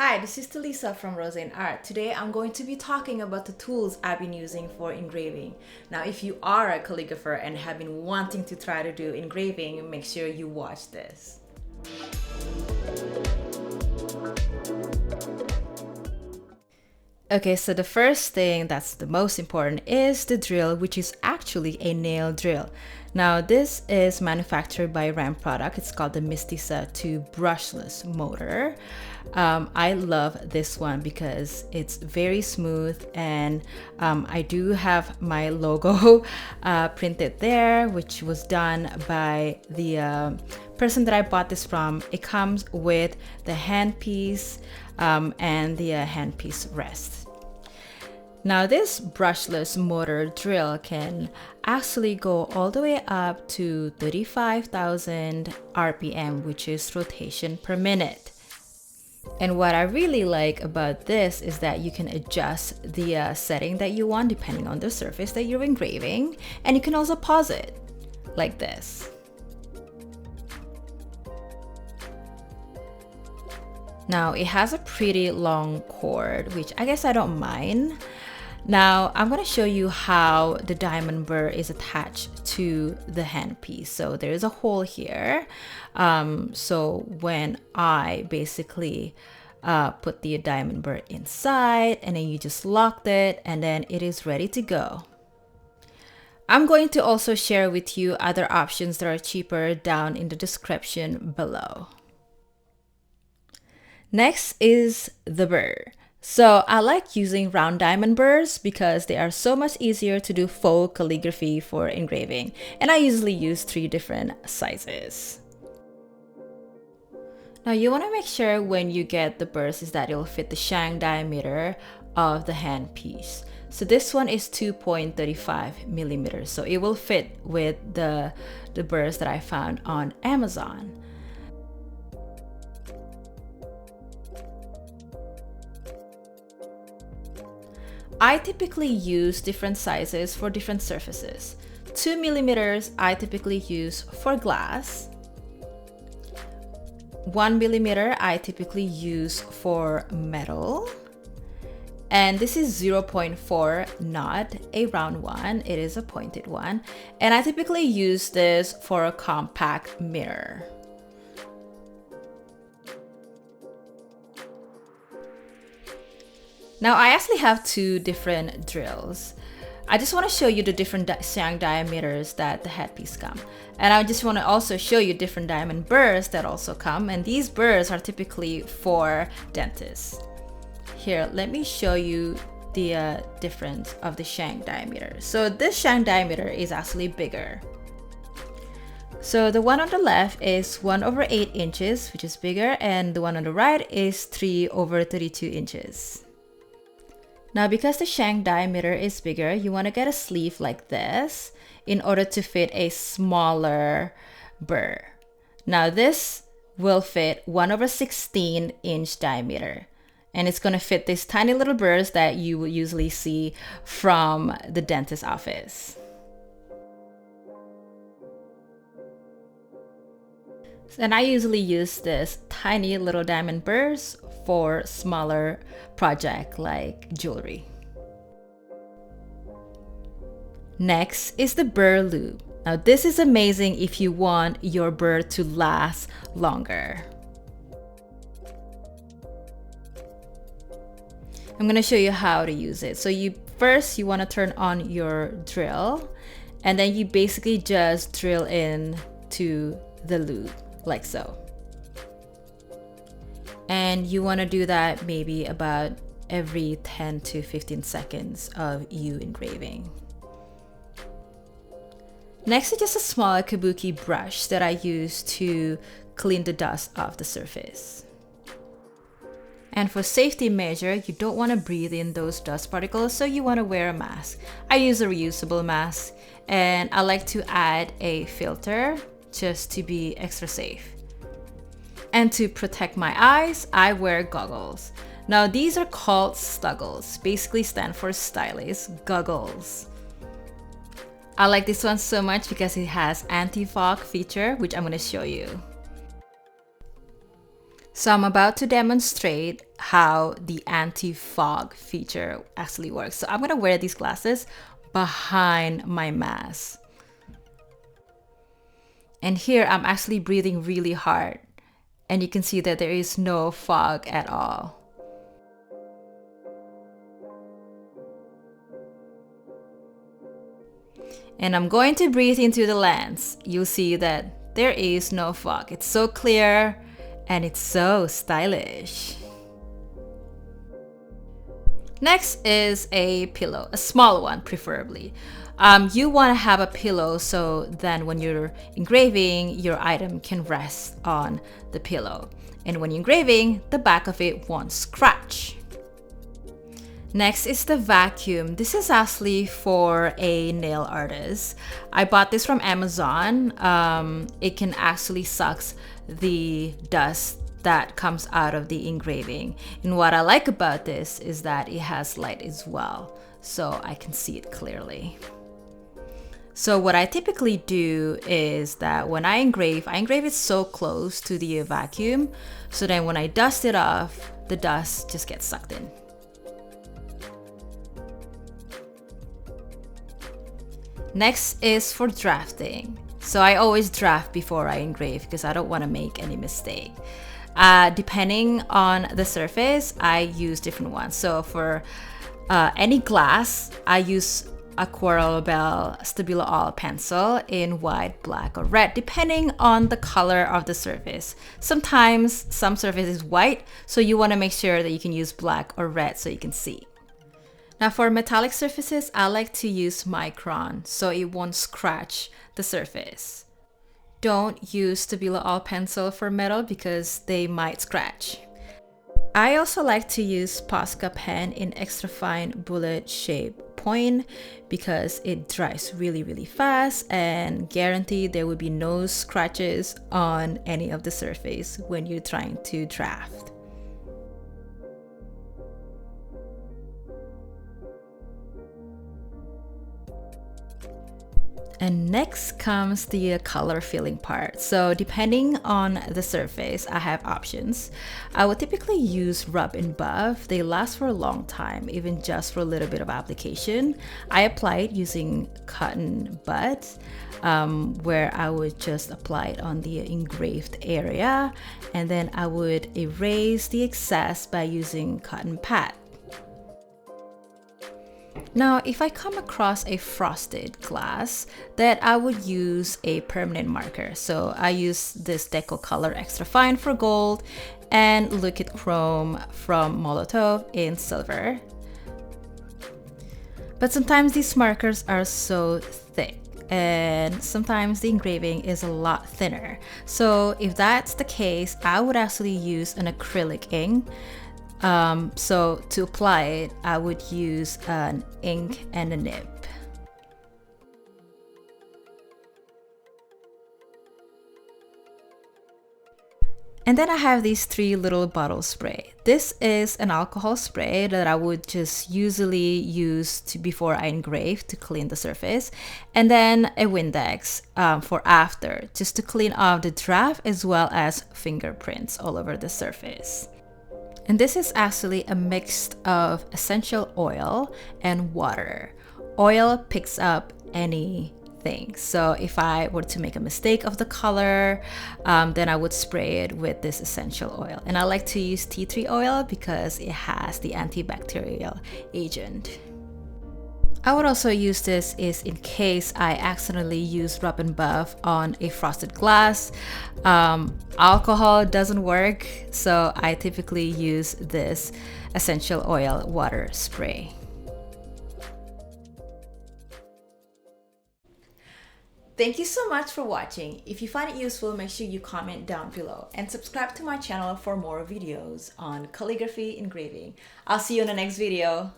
Hi, this is Telisa from Roessein Art. Today I'm going to be talking about the tools I've been using for engraving. Now, if you are a calligrapher and have been wanting to try to do engraving, make sure you watch this. Okay, so the first thing that's the most important is the drill, which is actually a nail drill. Now, this is manufactured by RAM product. It's called the Mistisa 2 brushless motor. I love this one because it's very smooth, and I do have my logo printed there, which was done by the person that I bought this from. It comes with the handpiece and the handpiece rest. Now, this brushless motor drill can actually go all the way up to 35,000 RPM, which is rotation per minute. And what I really like about this is that you can adjust the setting that you want depending on the surface that you're engraving, and you can also pause it like this. Now, it has a pretty long cord, which I guess I don't mind. Now, I'm going to show you how the diamond burr is attached to the handpiece. So there is a hole here. So when I basically put the diamond burr inside, and then you just locked it, and then it is ready to go. I'm going to also share with you other options that are cheaper down in the description below. Next is the burr. So I like using round diamond burrs because they are so much easier to do faux calligraphy for engraving. And I usually use 3 different sizes. Now, you want to make sure when you get the burrs is that it will fit the shank diameter of the handpiece. So this one is 2.35 millimeters. So it will fit with the burrs that I found on Amazon. I typically use different sizes for different surfaces. 2 millimeters I typically use for glass. 1 millimeter I typically use for metal. And this is 0.4, not a round one, it is a pointed one. And I typically use this for a compact mirror. Now, I actually have 2 different drills. I just want to show you the different shank diameters that the headpiece come. And I just want to also show you different diamond burrs that also come. And these burrs are typically for dentists. Here, let me show you the difference of the shank diameter. So this shank diameter is actually bigger. So the one on the left is 1/8 inches, which is bigger. And the one on the right is 3/32 inches. Now, because the shank diameter is bigger, you want to get a sleeve like this in order to fit a smaller burr. Now, this will fit 1/16 inch diameter, and it's going to fit these tiny little burrs that you will usually see from the dentist's office. And I usually use this tiny little diamond burrs for smaller project like jewelry. Next is the Burlu. Now, this is amazing if you want your burr to last longer. I'm going to show you how to use it. So first you want to turn on your drill, and then you basically just drill in to the loop like so. And you want to do that maybe about every 10 to 15 seconds of you engraving. Next is just a small kabuki brush that I use to clean the dust off the surface. And for safety measure, you don't want to breathe in those dust particles, so you want to wear a mask. I use a reusable mask, and I like to add a filter just to be extra safe. And to protect my eyes, I wear goggles. Now, these are called sluggles, basically stand for stylist goggles. I like this one so much because it has anti-fog feature, which I'm going to show you. So I'm about to demonstrate how the anti-fog feature actually works. So I'm gonna wear these glasses behind my mask. And here I'm actually breathing really hard. And you can see that there is no fog at all. And I'm going to breathe into the lens. You'll see that there is no fog. It's so clear and it's so stylish. Next is a pillow, a small one preferably. You want to have a pillow so then when you're engraving, your item can rest on the pillow. And when you're engraving, the back of it won't scratch. Next is the vacuum. This is actually for a nail artist. I bought this from Amazon. It can actually suck the dust that comes out of the engraving. And what I like about this is that it has light as well, so I can see it clearly. So what I typically do is that when I engrave it so close to the vacuum, so then when I dust it off, the dust just gets sucked in. Next is for drafting. So I always draft before I engrave because I don't want to make any mistake. Depending on the surface, I use different ones. So for any glass, I use Aquarel Bell Stabilo All pencil in white, black, or red, depending on the color of the surface. Sometimes some surface is white, so you want to make sure that you can use black or red so you can see. Now for metallic surfaces, I like to use micron so it won't scratch the surface. Don't use Stabilo All pencil for metal because they might scratch. I also like to use Posca pen in extra fine bullet shape point because it dries really fast and guaranteed there will be no scratches on any of the surface when you're trying to draft. And next comes the color filling part. So depending on the surface, I have options. I would typically use rub and buff. They last for a long time, even just for a little bit of application. I apply it using cotton buds, where I would just apply it on the engraved area, and then I would erase the excess by using cotton pad. Now, if I come across a frosted glass, that I would use a permanent marker. So I use this Deco Color Extra Fine for gold and Liquid Chrome from Molotov in silver. But sometimes these markers are so thick and sometimes the engraving is a lot thinner. So if that's the case, I would actually use an acrylic ink. So to apply it, I would use an ink and a nib. And then I have these 3 little bottle spray. This is an alcohol spray that I would just usually use before I engrave to clean the surface. And then a Windex for after, just to clean off the draft as well as fingerprints all over the surface. And this is actually a mix of essential oil and water. Oil picks up anything. So if I were to make a mistake of the color, then I would spray it with this essential oil. And I like to use tea tree oil because it has the antibacterial agent. I would also use this in case I accidentally use rub and buff on a frosted glass. Alcohol doesn't work, so I typically use this essential oil water spray. Thank you so much for watching. If you find it useful, make sure you comment down below and subscribe to my channel for more videos on calligraphy engraving. I'll see you in the next video.